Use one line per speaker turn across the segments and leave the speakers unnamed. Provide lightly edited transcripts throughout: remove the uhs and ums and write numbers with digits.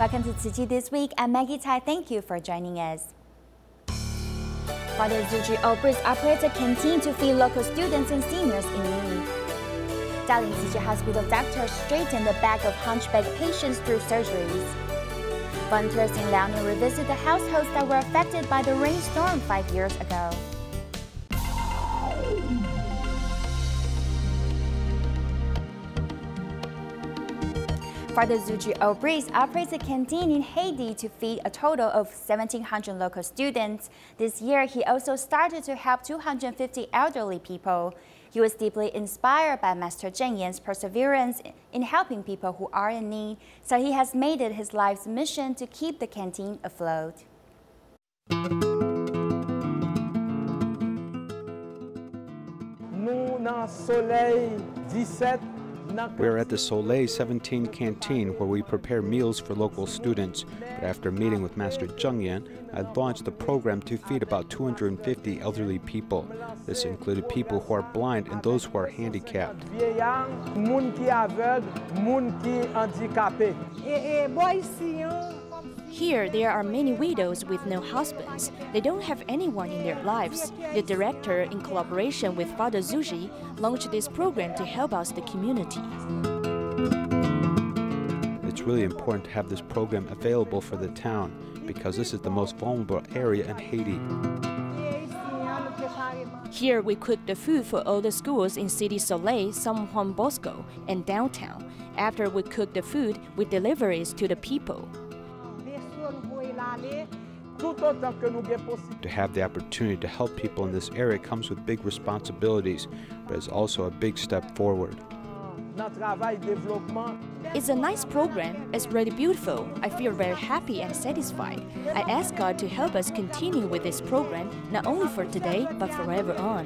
Welcome to Tzu Chi This Week. I'm Maggie Tai. Thank you for joining us. Father Zuchi Obrice operates a canteen to feed local students and seniors in need. Dalin Tzu Chi Hospital doctors straighten the back of hunchback patients through surgeries. Volunteers in Liaoning revisit the households that were affected by the rainstorm 5 years ago. Father Zuchi Obrice operates a canteen in Haiti to feed a total of 1,700 local students. This year, he also started to help 250 elderly people. He was deeply inspired by Master Zheng Yan's perseverance in helping people who are in need, so he has made it his life's mission to keep the canteen afloat.
We are at the Soleil 17 canteen where we prepare meals for local students. But after meeting with Master Zheng Yan, I launched the program to feed about 250 elderly people. This included people who are blind and those who are handicapped.
Here, there are many widows with no husbands. They don't have anyone in their lives. The director, in collaboration with Father Zuchi, launched this program to help us, the community.
It's really important to have this program available for the town because this is the most vulnerable area in Haiti.
Here, we cook the food for all the schools in City Soleil, San Juan Bosco, and downtown. After we cook the food, we deliver it to the people.
To have the opportunity to help people in this area comes with big responsibilities, but it's also a big step forward.
It's a nice program. It's really beautiful. I feel very happy and satisfied. I ask God to help us continue with this program, not only for today, but forever on.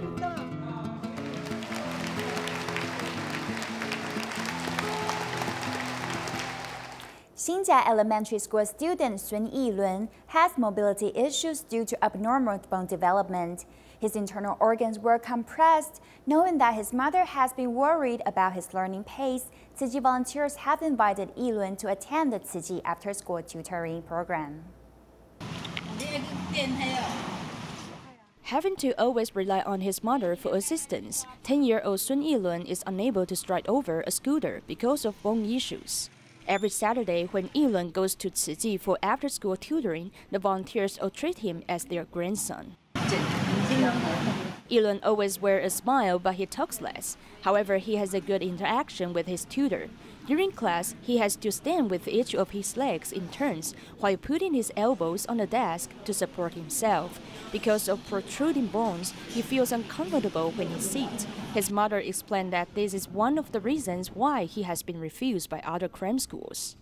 Xinjia Elementary School student Sun Yilun has mobility issues due to abnormal bone development. His internal organs were compressed. Knowing that his mother has been worried about his learning pace, Tzu Chi volunteers have invited Yilun to attend the Tzu Chi after-school tutoring program.
Having to always rely on his mother for assistance, 10-year-old Sun Yilun is unable to stride over a scooter because of bone issues. Every Saturday, when Yilun goes to Tzu Chi for after-school tutoring, the volunteers all treat him as their grandson. Yilun always wears a smile, but he talks less. However, he has a good interaction with his tutor. During class, he has to stand with each of his legs in turns while putting his elbows on the desk to support himself. Because of protruding bones, he feels uncomfortable when he sits. His mother explained that this is one of the reasons why he has been refused by other cram schools.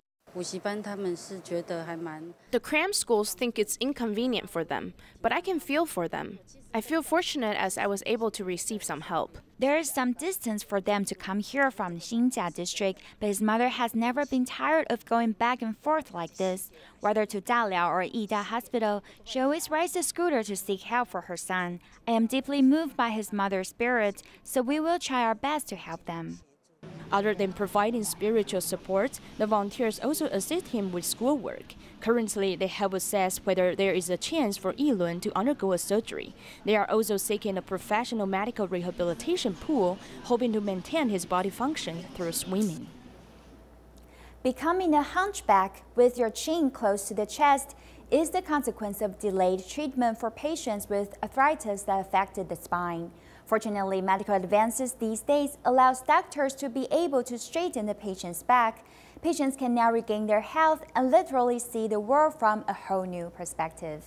The cram schools think it's inconvenient for them, but I can feel for them. I feel fortunate as I was able to receive some help.
There is some distance for them to come here from Xinjia district, but his mother has never been tired of going back and forth like this. Whether to Daliao or Yida Hospital, she always rides the scooter to seek help for her son. I am deeply moved by his mother's spirit, so we will try our best to help them.
Other than providing spiritual support, the volunteers also assist him with schoolwork. Currently, they help assess whether there is a chance for Yilun to undergo a surgery. They are also seeking a professional medical rehabilitation pool, hoping to maintain his body function through swimming.
Becoming a hunchback with your chin close to the chest is the consequence of delayed treatment for patients with arthritis that affected the spine. Fortunately, medical advances these days allows doctors to be able to straighten the patient's back. Patients can now regain their health and literally see the world from a whole new perspective.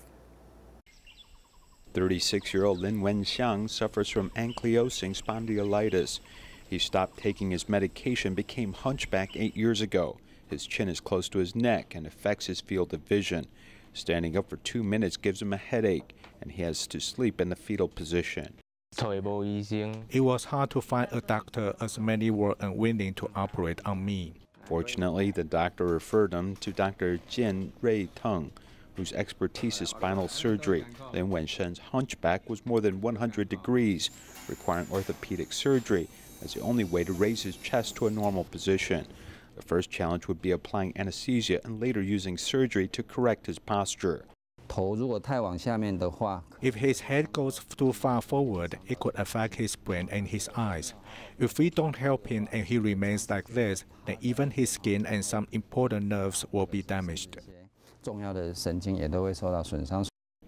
36-year-old Lin Wenxiang suffers from ankylosing spondylitis. He stopped taking his medication, became hunchback 8 years ago. His chin is close to his neck and affects his field of vision. Standing up for 2 minutes gives him a headache, and he has to sleep in the fetal position.
It was hard to find a doctor as many were unwilling to operate on me.
Fortunately, the doctor referred him to Dr. Jin Rui Teng, whose expertise is spinal surgery. Lin Wenxiang's hunchback was more than 100 degrees, requiring orthopedic surgery as the only way to raise his chest to a normal position. The first challenge would be applying anesthesia and later using surgery to correct his posture.
If his head goes too far forward, it could affect his brain and his eyes. If we don't help him and he remains like this, then even his skin and some important nerves will be damaged.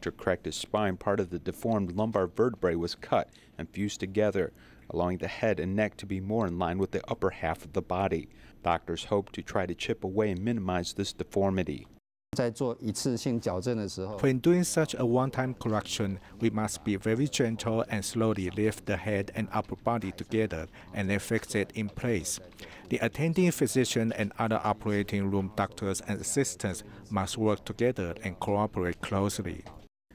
To correct his spine, part of the deformed lumbar vertebrae was cut and fused together, allowing the head and neck to be more in line with the upper half of the body. Doctors hope to try to chip away and minimize this deformity.
When doing such a one-time correction, we must be very gentle and slowly lift the head and upper body together and then fix it in place. The attending physician and other operating room doctors and assistants must work together and cooperate closely.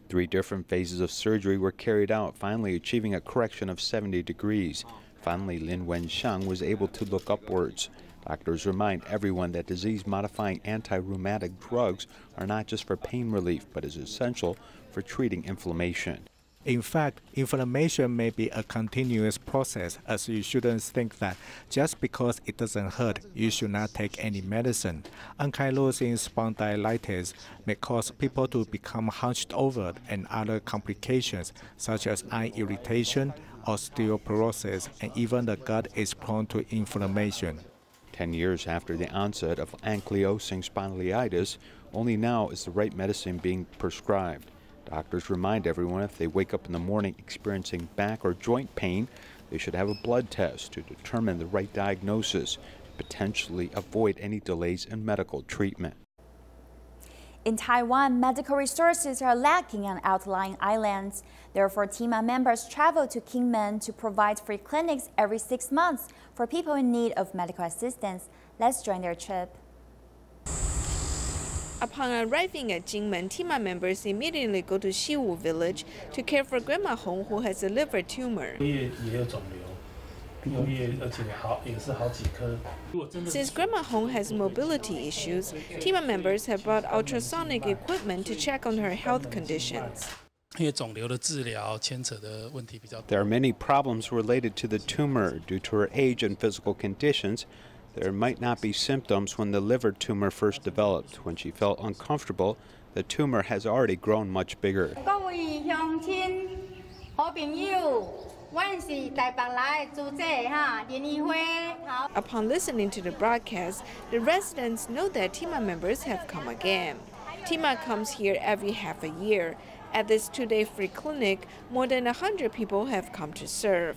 3 different phases of surgery were carried out, finally achieving a correction of 70 degrees. Finally, Lin Wenxiang was able to look upwards. Doctors remind everyone that disease-modifying anti-rheumatic drugs are not just for pain relief, but is essential for treating inflammation.
In fact, inflammation may be a continuous process, as you shouldn't think that just because it doesn't hurt, you should not take any medicine. Ankylosing spondylitis may cause people to become hunched over, and other complications such as eye irritation, osteoporosis, and even the gut is prone to inflammation.
10 years after the onset of ankylosing spondylitis, only now is the right medicine being prescribed. Doctors remind everyone if they wake up in the morning experiencing back or joint pain, they should have a blood test to determine the right diagnosis, potentially avoid any delays in medical treatment.
In Taiwan, medical resources are lacking on outlying islands. Therefore, TIMA members travel to Kinmen to provide free clinics every 6 months for people in need of medical assistance. Let's join their trip.
Upon arriving at Kinmen, TIMA members immediately go to Xiwu village to care for Grandma Hong, who has a liver tumor. Since Grandma Hong has mobility issues, TIMA members have brought ultrasonic equipment to check on her health conditions.
There are many problems related to the tumor. Due to her age and physical conditions, there might not be symptoms when the liver tumor first developed. When she felt uncomfortable, the tumor has already grown much bigger.
Upon listening to the broadcast, the residents know that TIMA members have come again. TIMA comes here every half a year. At this 2-day free clinic, more than 100 people have come to serve.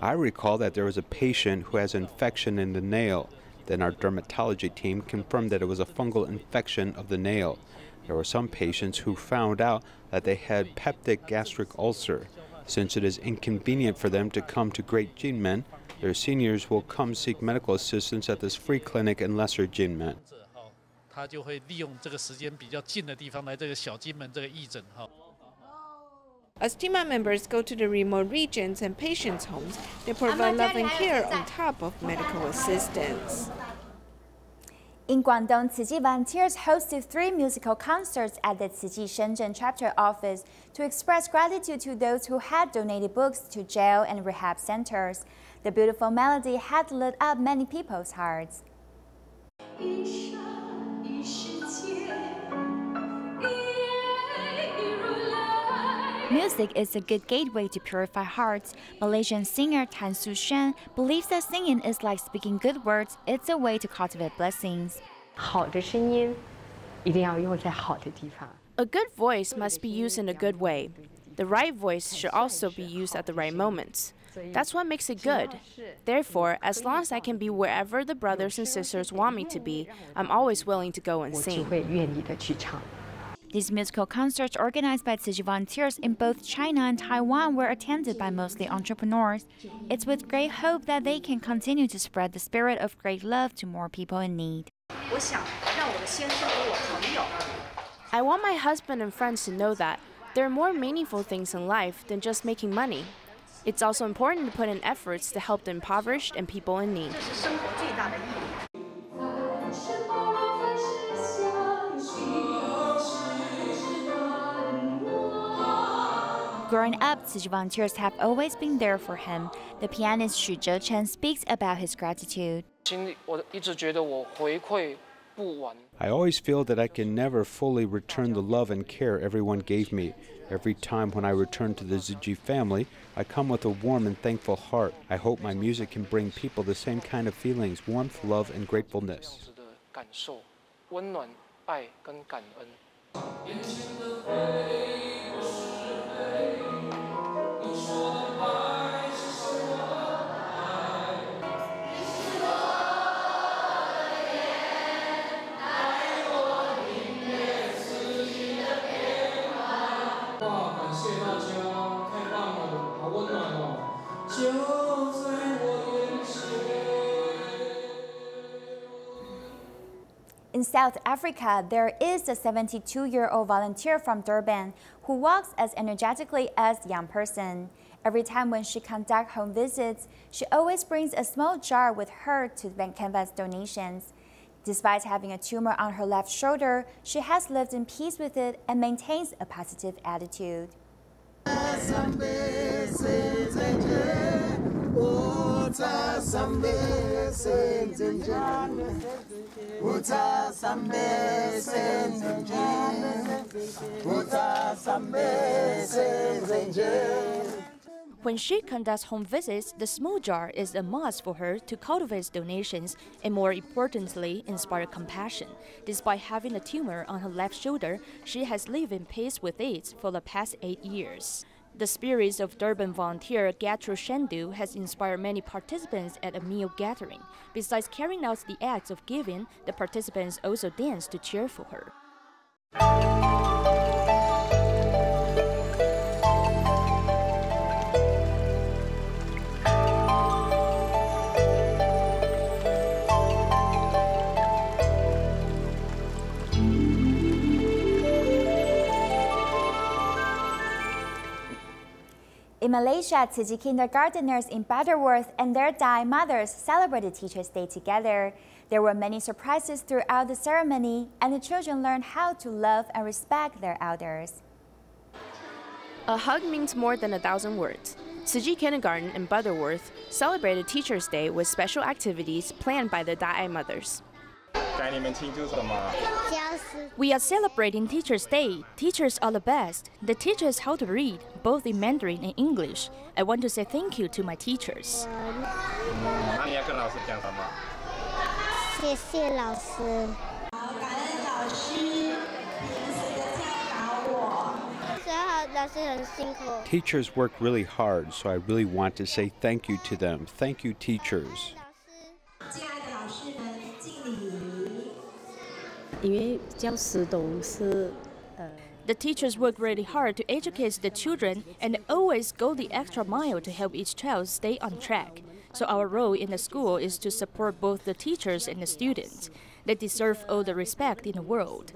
I recall that there was a patient who has infection in the nail. Then our dermatology team confirmed that it was a fungal infection of the nail. There were some patients who found out that they had peptic gastric ulcer. Since it is inconvenient for them to come to Great Kinmen, their seniors will come seek medical assistance at this free clinic in Lesser Kinmen.
As TIMA members go to the remote regions and patients' homes, they provide love and care on top of medical assistance.
In Guangdong, Tzu Chi volunteers hosted 3 musical concerts at the Tzu Chi Shenzhen chapter office to express gratitude to those who had donated books to jail and rehab centers. The beautiful melody had lit up many people's hearts. Music is a good gateway to purify hearts. Malaysian singer Tan Su Shan believes that singing is like speaking good words. It's a way to cultivate blessings.
A good voice must be used in a good way. The right voice should also be used at the right moments. That's what makes it good. Therefore, as long as I can be wherever the brothers and sisters want me to be, I'm always willing to go and sing.
These musical concerts organized by Tzu Chi volunteers in both China and Taiwan were attended by mostly entrepreneurs. It's with great hope that they can continue to spread the spirit of great love to more people in need.
I want my husband and friends to know that there are more meaningful things in life than just making money. It's also important to put in efforts to help the impoverished and people in need.
Growing Growing up, Tzu Chi volunteers have always been there for him. The pianist Xu Zhechen speaks about his gratitude.
I always feel that I can never fully return the love and care everyone gave me. Every time when I return to the Zuchi family, I come with a warm and thankful heart. I hope my music can bring people the same kind of feelings, warmth, love, and gratefulness.
In South Africa, there is a 72-year-old volunteer from Durban who walks as energetically as a young person. Every time when she conducts home visits, she always brings a small jar with her to canvass donations. Despite having a tumor on her left shoulder, she has lived in peace with it and maintains a positive attitude.
When she conducts home visits, the small jar is a must for her to cultivate donations and, more importantly, inspire compassion. Despite having a tumor on her left shoulder, she has lived in peace with it for the past 8 years. The spirits of Durban volunteer Gatru Shendu has inspired many participants at a meal gathering. Besides carrying out the acts of giving, the participants also dance to cheer for her.
In Malaysia, Tzu Chi kindergarteners in Butterworth and their Dai mothers celebrated Teachers' Day together. There were many surprises throughout the ceremony, and the children learned how to love and respect their elders.
A hug means more than 1,000 words. Tzu Chi Kindergarten in Butterworth celebrated Teachers' Day with special activities planned by the Dai mothers.
We are celebrating Teachers' Day. Teachers are the best. They teach us how to read, both in Mandarin and English. I want to say thank you to my teachers.
Teachers work really hard, so I really want to say thank you to them. Thank you, teachers.
The teachers work really hard to educate the children and always go the extra mile to help each child stay on track. So our role in the school is to support both the teachers and the students. They deserve all the respect in the world.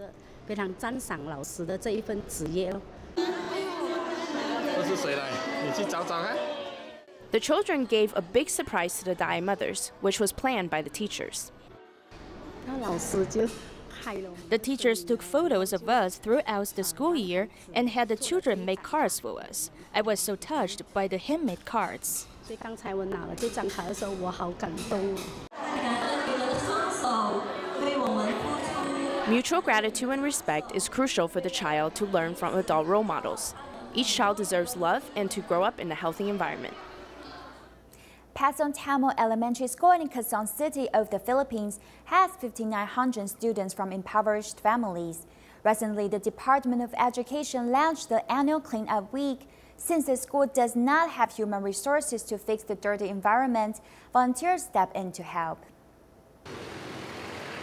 The children gave a big surprise to the Dai mothers, which was planned by the teachers.
The teachers took photos of us throughout the school year and had the children make cards for us. I was so touched by the handmade cards.
Mutual gratitude and respect is crucial for the child to learn from adult role models. Each child deserves love and to grow up in a healthy environment.
Pasong Tamil Elementary School in Quezon City of the Philippines has 5,900 students from impoverished families. Recently, the Department of Education launched the annual Clean-Up Week. Since the school does not have human resources to fix the dirty environment, volunteers step in to help.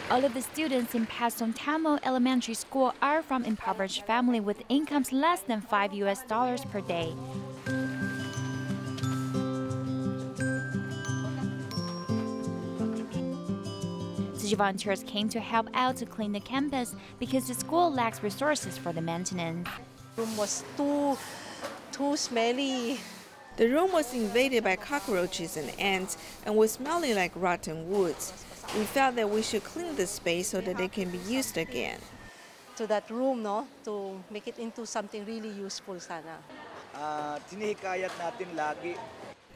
All of the students in Pasong Tamil Elementary School are from impoverished families with incomes less than $5 per day. Tzu Chi volunteers came to help out to clean the campus because the school lacks resources for the maintenance.
The room was too smelly.
The room was invaded by cockroaches and ants and was smelling like rotten woods. We felt that we should clean the space so that it can be used again.
To that room, no, to make it into something really useful sana.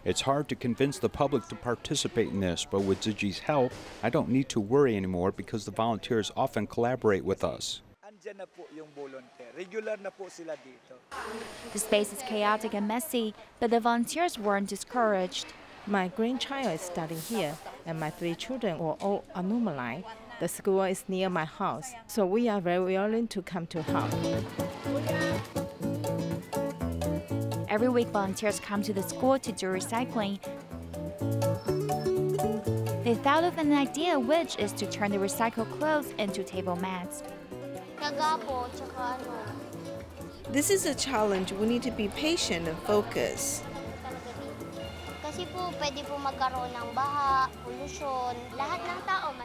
It's hard to convince the public to participate in this, but with Tzu Chi's help, I don't need to worry anymore because the volunteers often collaborate with us.
The space is chaotic and messy, but the volunteers weren't discouraged.
My grandchild is studying here, and my 3 children were all alumni. The school is near my house, so we are very willing to come to help.
Every week, volunteers come to the school to do recycling. They thought of an idea, which is to turn the recycled clothes into table mats.
This is a challenge. We need to be patient and focus.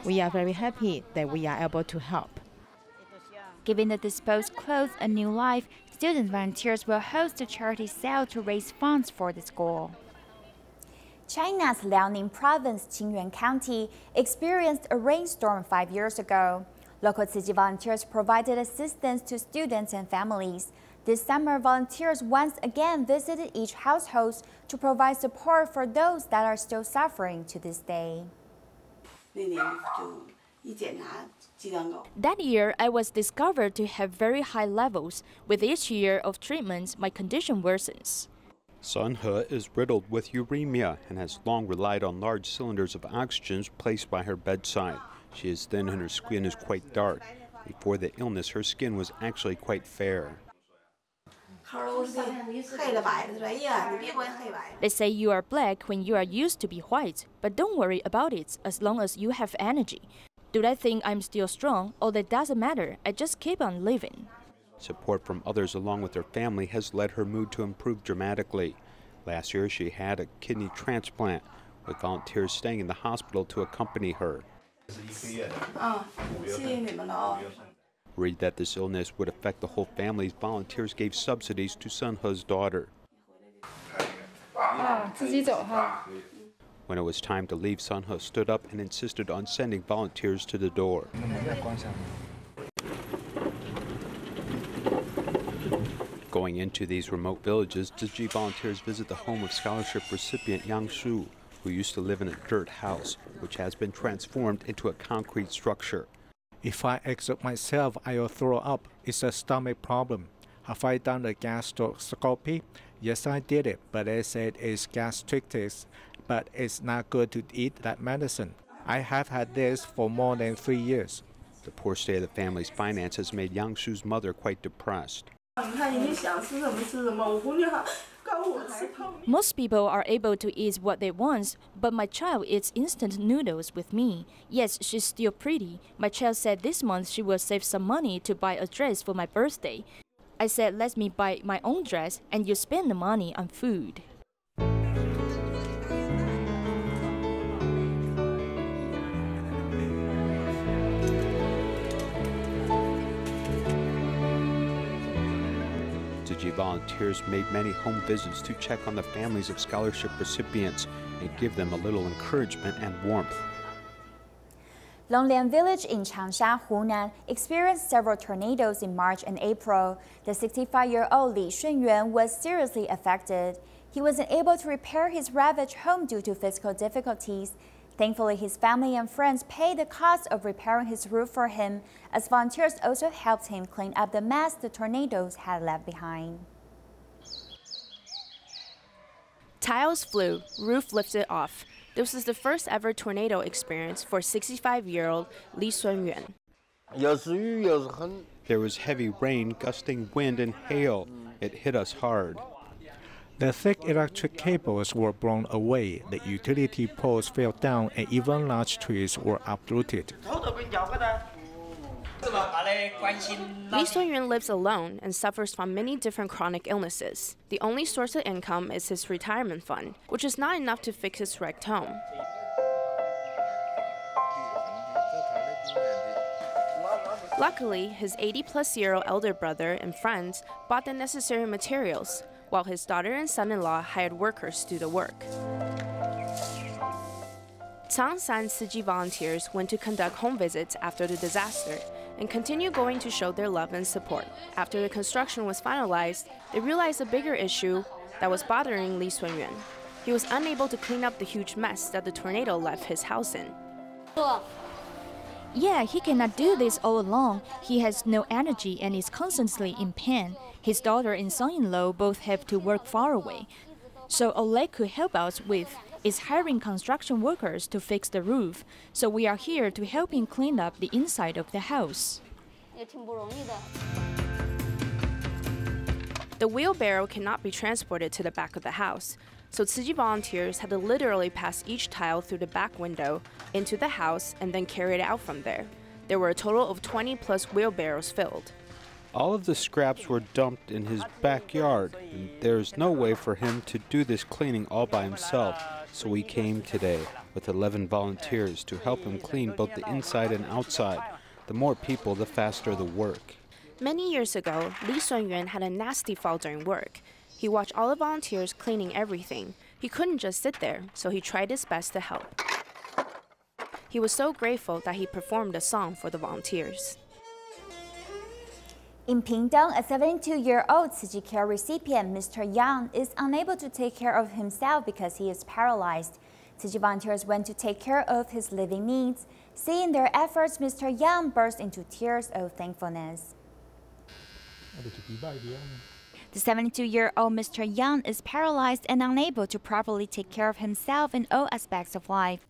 We are very happy that we are able to help.
Giving the disposed clothes a new life, student volunteers will host a charity sale to raise funds for the school. China's Liaoning province, Qingyuan County, experienced a rainstorm 5 years ago. Local Tzu Chi volunteers provided assistance to students and families. This summer, volunteers once again visited each household to provide support for those that are still suffering to this day.
That year, I was discovered to have very high levels. With each year of treatments, my condition worsens.
Sun He is riddled with uremia and has long relied on large cylinders of oxygen placed by her bedside. She is thin and her skin is quite dark. Before the illness, her skin was actually quite fair.
They say you are black when you are used to be white, but don't worry about it as long as you have energy. Do they think I'm still strong? Oh, that doesn't matter. I just keep on living.
Support from others along with her family has led her mood to improve dramatically. Last year, she had a kidney transplant, with volunteers staying in the hospital to accompany her. Worried that this illness would affect the whole family, volunteers gave subsidies to Sun He's daughter. When it was time to leave, Sun He stood up and insisted on sending volunteers to the door. Going into these remote villages, Tzu Chi volunteers visit the home of scholarship recipient Yang Shu, who used to live in a dirt house, which has been transformed into a concrete structure.
If I exert myself, I will throw up. It's a stomach problem. Have I done a gastroscopy? Yes, I did it, but they said it's gastritis, but it's not good to eat that medicine. I have had this for more than 3 years.
The poor state of the family's finances made Yang Shu's mother quite depressed.
Most people are able to eat what they want, but my child eats instant noodles with me. Yes, she's still pretty. My child said this month she will save some money to buy a dress for my birthday. I said, let me buy my own dress and you spend the money on food.
Tzu Chi volunteers made many home visits to check on the families of scholarship recipients and give them a little encouragement and warmth.
Longlian Village in Changsha, Hunan, experienced several tornadoes in March and April. The 65-year-old Li Shunyuan was seriously affected. He wasn't able to repair his ravaged home due to physical difficulties. Thankfully, his family and friends paid the cost of repairing his roof for him, as volunteers also helped him clean up the mess the tornadoes had left behind.
Tiles flew, roof lifted off. This was the first ever tornado experience for 65-year-old Li Xuanyuan.
There was heavy rain, gusting wind, and hail. It hit us hard.
The thick electric cables were blown away, the utility poles fell down, and even large trees were uprooted.
Li Xuanyuan lives alone and suffers from many different chronic illnesses. The only source of income is his retirement fund, which is not enough to fix his wrecked home. Luckily, his 80-plus-year-old elder brother and friends bought the necessary materials, while his daughter and son-in-law hired workers to do the work. Changshan Tzu Chi volunteers went to conduct home visits after the disaster and continue going to show their love and support. After the construction was finalized, they realized a bigger issue that was bothering Li Sunyuan. He was unable to clean up the huge mess that the tornado left his house in.
Yeah, he cannot do this all alone. He has no energy and is constantly in pain. His daughter and son-in-law both have to work far away. So all they could help us with is hiring construction workers to fix the roof. So we are here to help him clean up the inside of the house.
The wheelbarrow cannot be transported to the back of the house, so Tzu Chi volunteers had to literally pass each tile through the back window into the house and then carry it out from there. There were a total of 20 plus wheelbarrows filled.
All of the scraps were dumped in his backyard, and there's no way for him to do this cleaning all by himself, so we came today with 11 volunteers to help him clean both the inside and outside. The more people, the faster the work.
Many years ago, Li Sunyuan had a nasty fall during work. He watched all the volunteers cleaning everything. He couldn't just sit there, so he tried his best to help. He was so grateful that he performed a song for the volunteers.
In Pingdong, a 72-year-old Tzu Chi care recipient, Mr. Yang, is unable to take care of himself because he is paralyzed. Tzu Chi volunteers went to take care of his living needs. Seeing their efforts, Mr. Yang burst into tears of thankfulness. The 72-year-old Mr. Yang is paralyzed and unable to properly take care of himself in all aspects of life.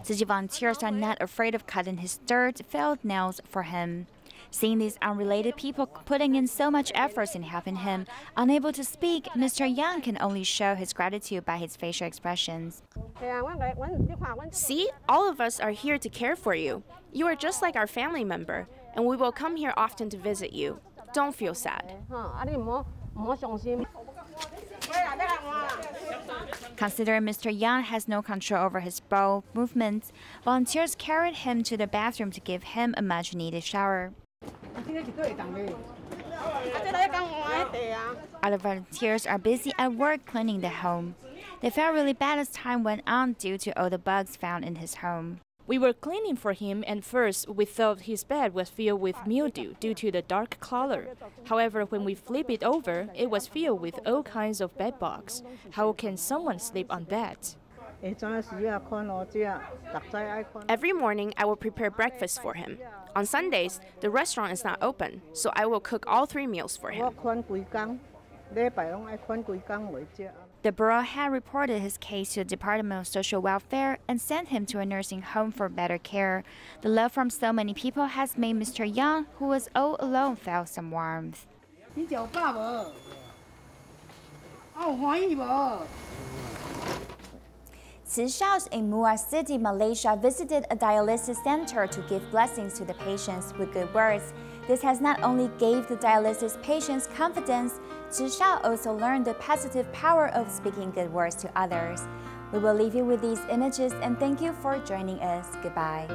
Tzu Chi volunteers are not afraid of cutting his dirt-filled nails for him. Seeing these unrelated people putting in so much effort in helping him, unable to speak, Mr. Yang can only show his gratitude by his facial expressions.
See, all of us are here to care for you. You are just like our family member, and we will come here often to visit you. Don't feel sad.
Considering Mr. Yang has no control over his bowel movements, volunteers carried him to the bathroom to give him a much-needed shower. Other volunteers are busy at work cleaning the home. They felt really bad as time went on due to all the bugs found in his home.
We were cleaning for him, and first we thought his bed was filled with mildew due to the dark color. However, when we flipped it over, it was filled with all kinds of bed bugs. How can someone sleep on that?
Every morning, I will prepare breakfast for him. On Sundays, the restaurant is not open, so I will cook all 3 meals for him.
The borough had reported his case to the Department of Social Welfare and sent him to a nursing home for better care. The love from so many people has made Mr. Yang, who was all alone, feel some warmth. Tzu Shaos in Muar City, Malaysia, visited a dialysis center to give blessings to the patients with good words. This has not only gave the dialysis patients confidence, Tzu Shao also learned the positive power of speaking good words to others. We will leave you with these images and thank you for joining us. Goodbye.